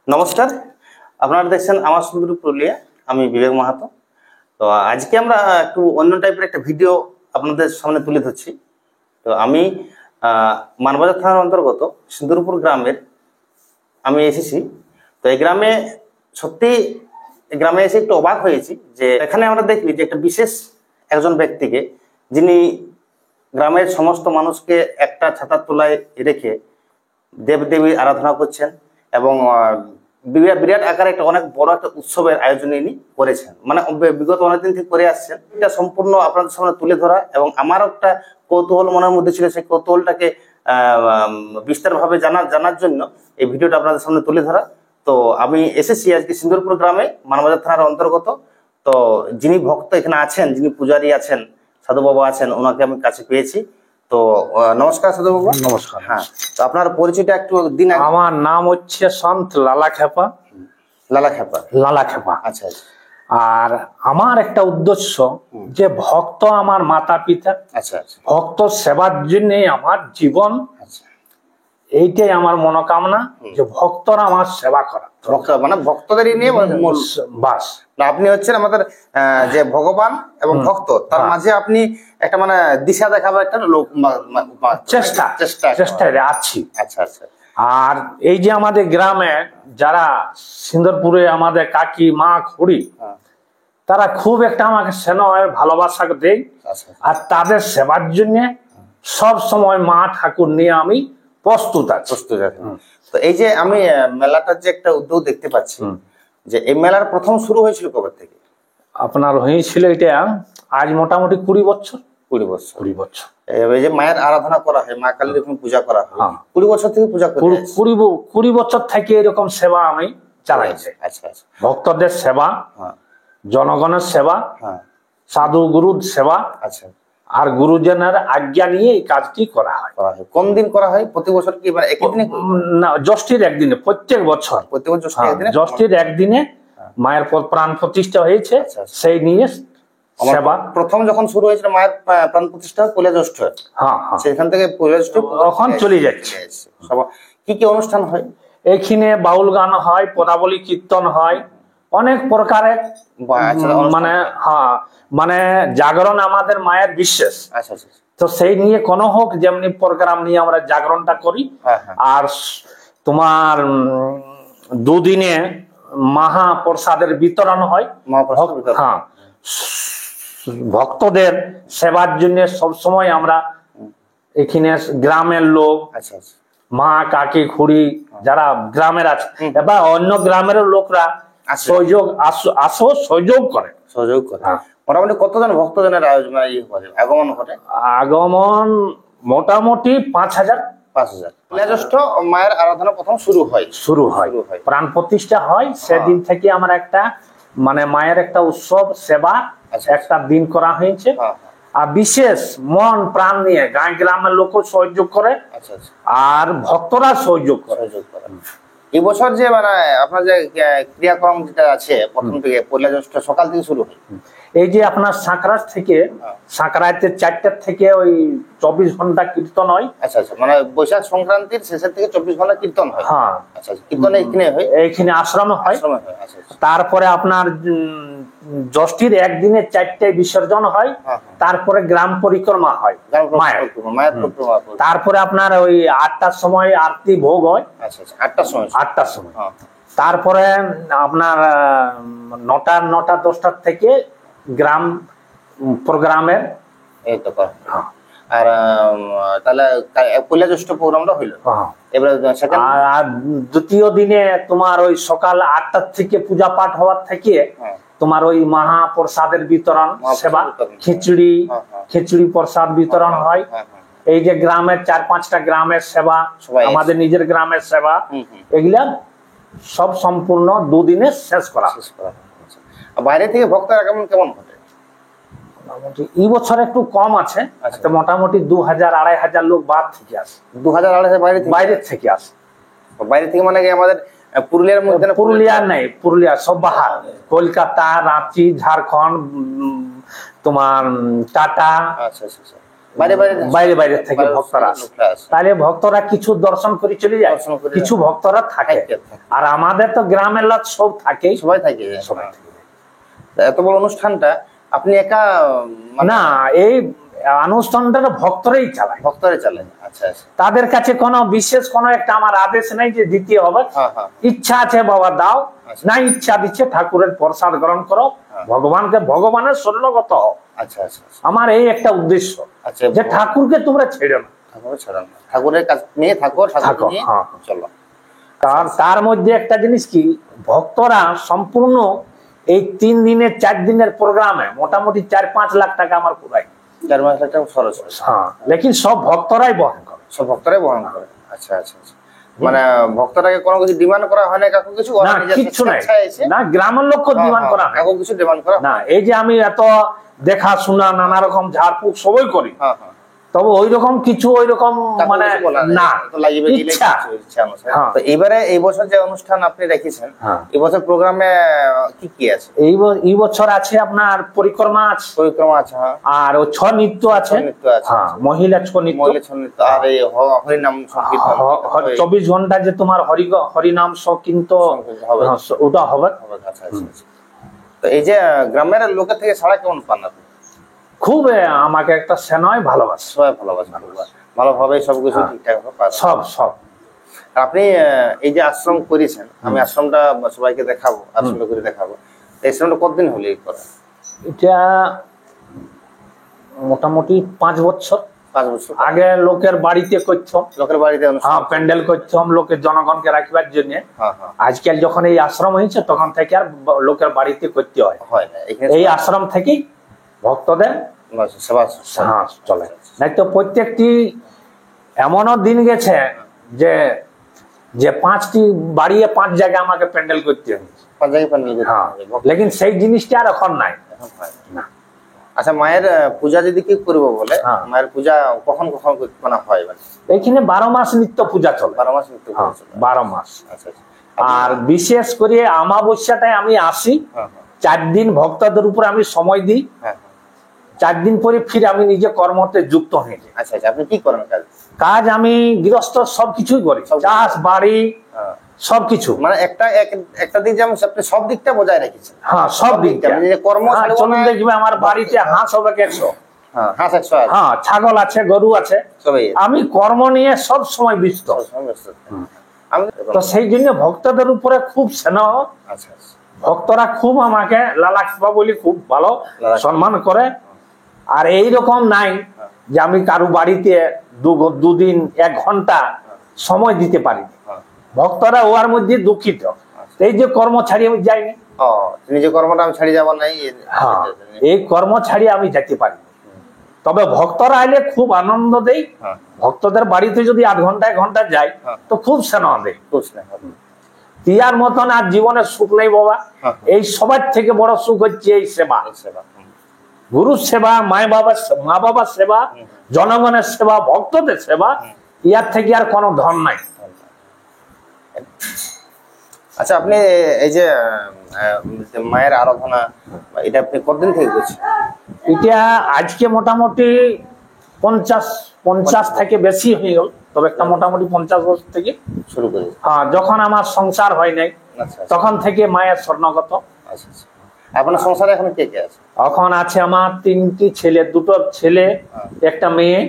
নমস্কার, আপনারা দেখছেন আমার সুন্দর পুরুলিয়া। আমি বিবেক মাহাতো। তো আজকে আমরা একটু অন্য টাইপের একটা ভিডিও আপনাদের সামনে তুলে ধরছি। তো আমি মানবাজার থানার অন্তর্গত সিন্দুরপুর গ্রামের আমি এসেছি। তো এই গ্রামে সত্যি গ্রামে এসে একটু অবাক হয়েছি যে এখানে আমরা দেখি যে একটা বিশেষ একজন ব্যক্তিকে, যিনি গ্রামের সমস্ত মানুষকে একটা ছাতার তলায় রেখে দেবদেবীর আরাধনা করছেন এবং বিরাট আকারে একটা অনেক বড় একটা উৎসবের আয়োজন ইনি করেছেন, মানে বিগত অনেকদিন থেকে করে আসছেন। এটা সম্পূর্ণ আপনাদের সামনে তুলে ধরা এবং আমার একটা কৌতূহল মনের মধ্যে ছিল, সেই কৌতূহলটাকে বিস্তারভাবে জানার জন্য এই ভিডিওটা আপনাদের সামনে তুলে ধরা। তো আমি এসেছি আজকে সিন্দুরপুর গ্রামে, মানবাজার থানার অন্তর্গত। তো যিনি ভক্ত এখানে আছেন, যিনি পূজারী আছেন, সাধু বাবা আছেন, ওনাকে আমি কাছে পেয়েছি। তো নমস্কার সাধু বাবা। নমস্কার। হ্যাঁ, তো আপনার পরিচয়টা একটু দিন। আমার নাম হচ্ছে সন্ত লালা খেপা। লালা খেপা। আচ্ছা। আর আমার একটা উদ্দেশ্য যে ভক্ত আমার মাতা পিতা। আচ্ছা। ভক্ত সেবার জন্য আমার জীবন। আচ্ছা, এইটাই আমার মনোকামনা, যে ভক্তরা আমার সেবা করা। মানে ভক্তদেরই নিয়ে বাস। আপনি হচ্ছেন আমাদের যে ভগবান এবং ভক্ত, তার মাঝে আপনি একটা মানে দিশা দেখাবার একটা লোক চেষ্টায় আছি। আচ্ছা। আর এই যে আমাদের গ্রামে যারা সিন্দুরপুরে আমাদের কাকি মা খুড়ি, তারা খুব একটা আমাকে স্নেহ ভালোবাসা দেয়। আর তাদের সেবার জন্য সব সময় মা ঠাকুর নিয়ে আমি প্রস্তুত আছি। তো এই যে আমি মেলাটার যে একটা উদ্যোগ দেখতে পাচ্ছি, যে এই মেলার প্রথম শুরু হয়েছিল কবে থেকে? আপনার হয়েছিল এটা আজ মোটামুটি 20 বছর। 20 বছর। এই যে মায়ের আরাধনা করা হয়, মা কালীর এরকম পূজা করা হয়, 20 বছর থেকে পূজা করে 20 বছর থেকে এরকম সেবা আমি চালাইছি। আচ্ছা। ভক্তদের সেবা, জনগণের সেবা, সাধু গুরুর সেবা। আচ্ছা। আর গুরুজনের আজ্ঞা নিয়ে এই কাজটি করা হয়। কোন দিন করা হয়? প্রতি বছর কি একই দিনে? না, ষষ্ঠীর একদিনে। প্রত্যেক বছর ষষ্ঠীর একদিনে মায়ের প্রাণ প্রতিষ্ঠা হয়েছে, সেই নিয়ে সেবা। প্রথম যখন শুরু হয়েছিল মায়ের প্রাণ প্রতিষ্ঠা পয়লা জ্যৈষ্ঠ, সেখান থেকে পয়লা জ্যৈষ্ঠ এখন চলে যাচ্ছে। কি অনুষ্ঠান হয় এখানে? বাউল গান হয়, পদাবলী কীর্তন হয়, অনেক প্রকারের মানে জাগরণ আমাদের মায়ের বিশেষ। আচ্ছা। তো সেই নিয়ে কোনো হোক, যেমনি প্রোগ্রাম নিয়ে আমরা জাগরণটা করি। আর তোমার 2 দিনে মহাপ্রসাদের বিতরণ হয়। ভক্তদের সেবার জন্য সবসময় আমরা এখানে গ্রামের লোক, মা কাকি খুড়ি যারা ঘ্রামের আছে, এবার অন্য গ্রামের লোকরা সহযোগ করে। মোটামুটি কতজন ভক্তজনের আগমন ঘটে? আগমন মোটামুটি 5000। পয়লা জ্যৈষ্ঠ মায়ের আরাধনা প্রথম শুরু হয়, প্রাণ প্রতিষ্ঠা হয়। সেদিন থেকে আমরা একটা মানে মায়ের একটা উৎসব সেবা একটা দিন করা হয়েছে। আর বিশেষ মন প্রাণ নিয়ে গ্রামের লোক সহযোগ করে, আর ভক্তরা সহযোগ করে। এই বছর যে মানে আপনার যে ক্রিয়াকর্ম যেটা আছে, প্রথম থেকে পয়লা জ্যৈষ্ঠ সকাল থেকে শুরু হয়। এই যে আপনার সাঁকরাত থেকে, সাঁকরাতের 4টার থেকে ওই 24 ঘন্টা কীর্তন হয়। আচ্ছা। মানে বৈশাখ সংক্রান্তির শেষের থেকে 24 ঘন্টা কীর্তন হয়। আচ্ছা। কীর্তন এইখানে আশ্রমে হয়। তারপরে আপনার ষষ্ঠীর একদিনে 4টায় বিসর্জন হয়। তারপরে গ্রাম পরিক্রমা হয় মায়ের। তারপরে আপনার ওই 8টার সময় আরতি ভোগ হয়। 8টার সময়। তারপরে আপনার 9টা 10টার থেকে গ্রাম প্রোগ্রামের আর তাহলে পয়লা জ্যৈষ্ঠ প্রোগ্রামটা হইলো। আর দ্বিতীয় দিনে তোমার ওই সকাল 8টার থেকে পূজা পাঠ হওয়ার থেকে তোমার ওই মহাপ্রসাদের বিতরণ সেবা, খিচুড়ি প্রসাদ বিতরণ হয়। এই যে গ্রামের 4-5টা গ্রামের সেবা, আমাদের নিজের গ্রামের সেবা, এগুলা সব সম্পূর্ণ 2 দিনে শেষ করা। বাইরে থেকে ভক্তের আগমন কেমন ঘটে? এই বছর একটু কম আছে। মোটামুটি 2000-2500 লোক বাদ থেকে আসে। 2000-2500 বাইরে থেকে আসে। বাইরে থেকে মানে কি আমাদের পুরুলিয়ার মধ্যে? পুরুলিয়া নেই, পুরুলিয়া সব বাহার। কলকাতা, রাঁচি, ঝাড়খণ্ড, তোমার টাটা, বাইরে বাইরে থেকে ভক্তরা আসে। তাহলে ভক্তরা কিছু দর্শন করে চলে যায়, কিছু ভক্তরা থাকে। আর আমাদের তো গ্রামের লোক সব থাকে, সবাই থাকে। এত বড় অনুষ্ঠানটা আপনি একা না, এই অনুষ্ঠানটা ভক্তরাই চালায়। আচ্ছা আচ্ছা। তাদের কাছে কোনো বিশেষ কোনো একটা আমার আদেশ নেই যে দিতে হবে। ইচ্ছা আছে বাবা দাও, না ইচ্ছা দিচ্ছে ঠাকুরের প্রসাদ গ্রহণ করো, ভগবানকে ভগবানের শরণাগত হও। আচ্ছা আচ্ছা। আমার এই একটা উদ্দেশ্য যে ঠাকুরকে তোমরা ছেড়ো না, ঠাকুরের কাছে নিয়ে থাকো, চলো। তার মধ্যে একটা জিনিস কি, ভক্তরা সম্পূর্ণ এই 3 দিনের 4 দিনের প্রোগ্রামে মোটামুটি 4-5 লাখ টাকা আমার পুরাই। 4-5 লাখ টাকা খরচ। হ্যাঁ, লেকিন সব ভক্তরাই বহন করে। আচ্ছা আচ্ছা। মানে ভক্তরাকে কোনো কিছু ডিমান্ড করা হয় না, কাকু কিছু না, কিছু নাই না, গ্রামের লোক ডিমান্ড করা হয়, কাকু কিছু ডিমান্ড করা না। এই যে আমি এত দেখাশোনা নানা রকম ঝাড়ফুঁক সবই করি, তবে ওই রকম কিছু ওই রকম মানে না, ইচ্ছা। তো এবারে এই বছর যে অনুষ্ঠান আপনি রেখেছেন, এই বছর প্রোগ্রামে কি কি আছে? এই বছর আছে আপনার পরিক্রমা আছে, আর ও ছৌ নৃত্য আছে, মহিলা ছৌ নৃত্য, আর এই হরিনাম সংকীর্তন 24 ঘন্টা যে তোমার হরিনাম সংকীর্তন ওটা হবে। তো এই যে গ্রামের লোকের থেকে সাড়া কেমন পান আপনি? খুব আমাকে একটা সেনয় ভালোবাসে, সবাই ভালোভাবে সবকিছু ঠিকঠাক সব। আপনি এই যে আশ্রম করেছেন, আমি আশ্রমটা সবাইকে দেখাবো, আশ্রমটা করে দেখাবো। এই আশ্রমটা কতদিন হলো এই করা? এটা মোটামুটি 5 বছর। 5 বছর আগে লোকের বাড়িতে করতাম, প্যান্ডেল করতাম লোকের জনগণকে রাখবার জন্য। আজকাল যখন এই আশ্রম হয়েছে তখন থেকে আর লোকের বাড়িতে করতে হয় না, এই আশ্রম থেকেই ভক্তদের চলে। নাই তো প্রত্যেকটি এমনও দিন গেছে যে 5টি বাড়িয়ে 5 জায়গায় আমাকে প্যান্ডেল করতে হয়েছে, লেকিন সেই জিনিসটা আর এখন নাই। আচ্ছা, মায়ের পূজা যদি কি করবো বলে, মায়ের পূজা কখন কখন মানে হয়? এইখানে 12 মাস নিত্য পূজা চলে, 12 মাস নিত্য 12 মাস। আর বিশেষ করে অমাবস্যাটায় আমি আসি, 4 দিন ভক্তদের উপর আমি সময় দিই, 4 দিন পরে ফির আমি নিজে কর্মতে যুক্ত হয়ে যাই। আচ্ছা আচ্ছা। আপনি কি করেন কাজ? আমি গৃহস্থ সবকিছুই করি, চাষ বাড়ি সবকিছু। মানে একটা দিক যেমন আপনি সব দিকটা বজায় রেখেছেন। হ্যাঁ, সব দিকটা। চলুন দেখবে আমার বাড়িতে হাঁস হবে 100, ছাগল আছে, গরু আছে, আমি কর্ম নিয়ে সব সময় ব্যস্ত। তো সেই জন্য ভক্তদের উপরে খুব স্নেহ, ভক্তরা খুব আমাকে লালাক্সবা বলি খুব ভালো সম্মান করে। আর এইরকম নাই যে আমি কারো বাড়িতে 2 দিন 1 ঘন্টা সময় দিতে পারি। ভক্তরা ওর মধ্যে দুঃখিত, এই যে কর্ম ছাড়িয়ে আমি যাইনি, নিজের কর্মটা আমি ছাড়িয়ে যাব নাই, এই কর্ম ছাড়িয়ে আমি যেতে পারি। তবে ভক্তরা আইলে খুব আনন্দ দেই, ভক্তদের বাড়িতে যদি 8 ঘন্টা 1 ঘন্টা যাই তো খুব স্নেহ দেয়। তিয়ার মতন আর জীবনে সুখ নেই বাবা। এই সবার থেকে বড় সুখ হচ্ছে এই সেবা, গুরুর সেবা, মা বাবার সেবা, জনগণের সেবা, ভক্তদের সেবা, ইয়ার থেকে আর কোনো ধন নাই। আচ্ছা, আপনি এই যে মায়ের আরাধনা, এটা আপনি কতদিন থেকে করছেন? এটা আজকে মোটামুটি 50 থেকে বেশি হয়ে গেল, তবে একটা মোটামুটি 50 বছর থেকে শুরু করি। যখন আমার সংসার হয় নাই তখন থেকে মায়ের স্বর্ণগত। আপনার সংসারে এখন কে কে আছে? এখন আছে আমার 3টি ছেলে, 2টো ছেলে, একটা মেয়ে।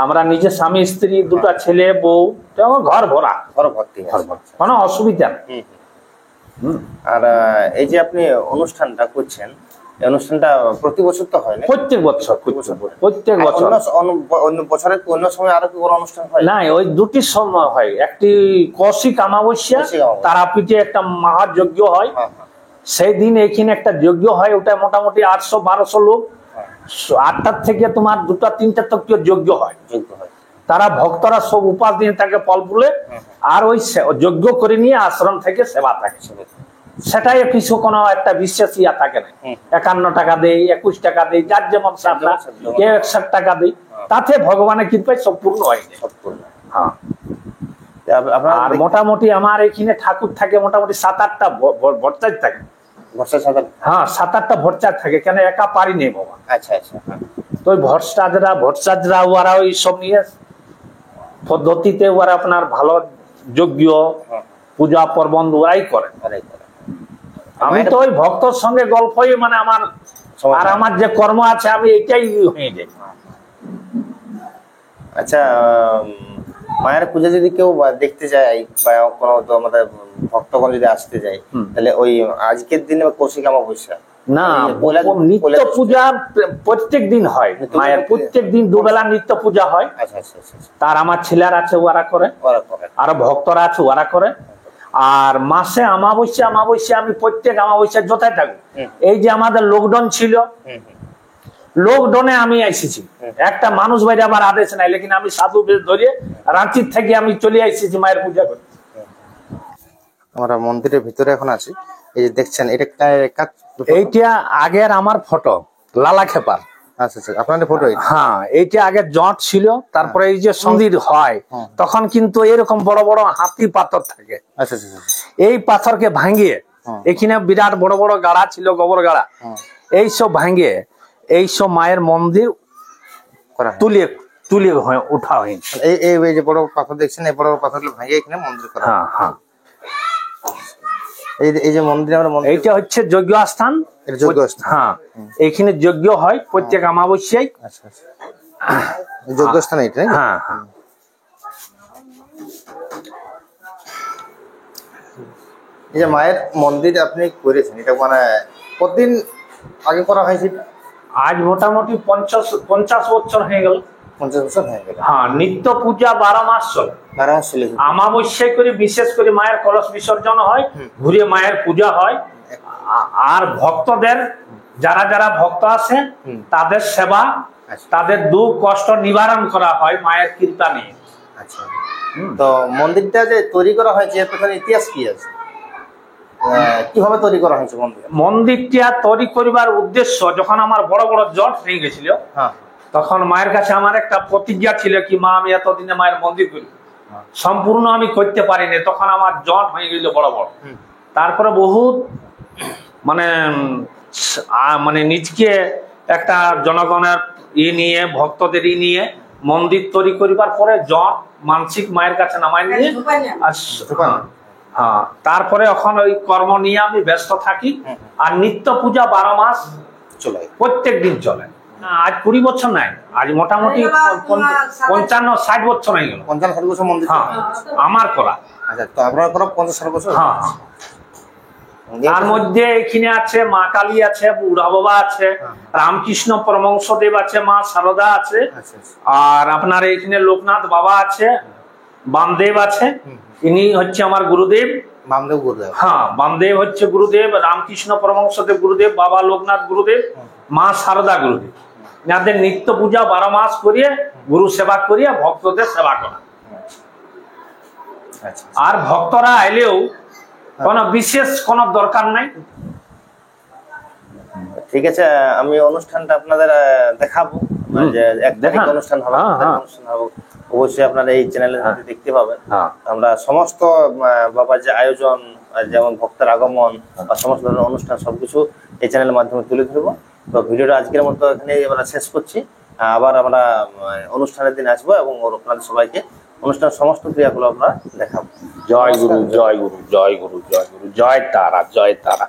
আমরা নিজে স্বামী স্ত্রী, 2টা ছেলে, বউ, ঘর ভর্তি, কোনো অসুবিধা নেই। আর এই যে আপনি অনুষ্ঠানটা করছেন, এই অনুষ্ঠানটা প্রতি বছর তো হয় না? প্রত্যেক বছর। অন্য বছরের অন্য সময় আরো কি কোনো অনুষ্ঠান হয়? না, ওই 2টি সময় হয়। একটি কৌশিক অমাবস্যা, তারাপীঠে একটা মহাযজ্ঞ হয়, সেই দিন এখানে একটা যজ্ঞ হয়, ওটা মোটামুটি 800-1200 লোক, 8টার থেকে তোমার 2টা-3টা তক যজ্ঞ হয়। তারা ভক্তরা সব উপাস দিয়ে থাকে ফল ফুলে, আর ওই যজ্ঞ করে নিয়ে আশ্রম থেকে সেবা থাকে। সেটাই কিছু কোনো একটা বিশেষ ইয়া থাকে না। 51 টাকা দেয়, 21 টাকা দেয়, যার যেমন শ্রদ্ধা, কেউ 61 টাকা দেয়, তাতে ভগবানের কৃপায় সব পূর্ণ হয়। আর মোটামুটি আমার এখানে ঠাকুর থাকে মোটামুটি 7-8টা ভট্টাচার্য থাকে। 7-8টা ভট্টাচার্য থাকে, কেন একা পারি নেই বাবা। আচ্ছা আচ্ছা। তো ওই ভট্টাচার্যরা ওরা ওই সব নিয়ে পদ্ধতিতে ওরা আপনার ভালো যজ্ঞ পূজা পর্বণ ওরাই করে। আমি তো ওই ভক্তর সঙ্গে গল্পই মানে আমার আর আমার যে কর্ম আছে আমি এটাই হয়ে যাই। আচ্ছা, মায়ের পূজা যদি কেউ দেখতে যায় বা কোনো আমাদের ভক্তগণ যদি আসতে যায়, তাহলে ওই আজকের দিনে কৌশিক অমাবস্যা না, নিত্য পূজা প্রত্যেক দিন হয় মায়ের, প্রত্যেক দিন দুবেলা নিত্য পূজা হয়। তার আমার ছেলের আছে ওরা করে, আর ভক্তরা আছে ওরা করে। আর মাসে অমাবস্যা আমি প্রত্যেক অমাবস্যা যথায় থাকবো। এই যে আমাদের লকডাউন ছিল, লকডাউনে আমি এসেছি, একটা মানুষ বাইরে আমার আদেশ নাই, লেকিন আমি সাধু বেশ ধরে রাঁচির থেকে আমি চলে এসেছি মায়ের পূজা করতে। আমরা মন্দিরের ভিতরে এখন আছি, এই যে দেখছেন এটা এইটা আগের আমার ফটো লালা খেপার। আচ্ছা আচ্ছা, আপনাদের ফটো? হ্যাঁ, এইটা আগে জট ছিল, তারপরে এই যে মন্দির হয় তখন কিন্তু এরকম বড় বড় হাতি পাথর থাকে। আচ্ছা আচ্ছা, এই পাথরকে ভাঙিয়ে এখানে বিরাট বড় বড় গাড়া ছিল, গোবর গাড়া, এইসব ভাঙিয়ে এইসব মায়ের মন্দির তুলে উঠা হয়েছে। এই যে বড় পাথর দেখছেন, এই বড় পাথরগুলো ভাঙিয়ে এখানে মন্দির করা। হ্যাঁ হ্যাঁ, এই যে মন্দির, এইটা হচ্ছে যজ্ঞ স্থান। হ্যাঁ, এখানে যজ্ঞ হয় প্রত্যেক অমাবস্যায়। যজ্ঞ স্থান এটা। হ্যাঁ হ্যাঁ, এই যে মায়ের মন্দির আপনি করেছেন, এটা মানে কতদিন আগে করা হয়েছে? আজ মোটামুটি 50 বছর হয়ে গেল। 50 বছর হয়ে গেল। হ্যাঁ, নিত্য পূজা 12 মাস চলে। 12 মাস চলে। অমাবস্যায় করে বিশেষ করে মায়ের কলস বিসর্জন হয়, ঘুরে মায়ের পূজা হয়। আর ভক্তদের যারা যারা ভক্ত আছে তাদের সেবা, তাদের দুঃখ কষ্ট নিবারণ করা হয় মায়ের কৃপা নিয়ে। আচ্ছা, তো মন্দিরটা যে তৈরি করা হয়েছে এর পেছনে ইতিহাস কি আছে? কিভাবে তৈরি করা হয়েছে মন্দিরটা তৈরি করিবার উদ্দেশ্য, যখন আমার বড় বড় জট হয়ে গেছিল তখন মায়ের কাছে আমার একটা প্রতিজ্ঞা ছিল কি, মা আমি এতদিনে মায়ের মন্দির করি, সম্পূর্ণ আমি করতে পারিনি, তখন আমার জট হয়ে গেল বড় বড়। তারপরে বহুত মানে নিজকে একটা জনগণের নিয়ে, ভক্তদের নিয়ে মন্দির তৈরি করিবার পরে জট মানসিক মায়ের কাছে নামাই নিয়ে, হ্যাঁ, তারপরে এখন ওই কর্ম নিয়ে আমি ব্যস্ত থাকি। আর নিত্য পূজা 12 মাস চলে, প্রত্যেক দিন চলে। আজ 20 বছর নাই, আজ মোটামুটি 55-60 বছর হয়ে গেল। 55-60 বছর মন্দির আমার করা। আচ্ছা, তো আপনার করা 50-60 বছর? হ্যাঁ, তার মধ্যে এখানে আছে মা কালী আছে, বুড়া বাবা আছে, রামকৃষ্ণ পরমহংসদেব আছে, মা শারদা আছে, আর আপনার এখানে লোকনাথ বাবা আছে, বামদেব আছে, ইনি হচ্ছে আমার গুরুদেব। বামদেব গুরুদেব? হ্যাঁ, বামদেব হচ্ছে গুরুদেব, রামকৃষ্ণ পরমহংসদেব গুরুদেব, বাবা লোকনাথ গুরুদেব, মা শারদা গুরুদেব। যাদের নিত্য পূজা 12 মাস করিয়ে গুরু সেবা করিয়ে ভক্তদের সেবা করা। আর ভক্তরা এলেও কোন বিশেষ কোন দরকার নাই। ঠিক আছে, আমি অনুষ্ঠানটা আপনাদের দেখাবো, যে 1 তারিখ অনুষ্ঠান হবে, অবশ্যই আপনারা এই চ্যানেলের মধ্যে দেখতে পাবেন। আমরা সমস্ত বাবার যে আয়োজন, যেমন ভক্তের আগমন বা সমস্ত ধরনের অনুষ্ঠান সবকিছু এই চ্যানেলের মাধ্যমে তুলে ধরবো। তো ভিডিওটা আজকের মতো এখানে আমরা শেষ করছি। আবার আমরা অনুষ্ঠানের দিন আসবো এবং আপনাদের সবাইকে অনুষ্ঠানের সমস্ত ক্রিয়াগুলো আমরা দেখাবো। জয় গুরু, জয় গুরু, জয় গুরু, জয় গুরু, জয় তারা, জয় তারা।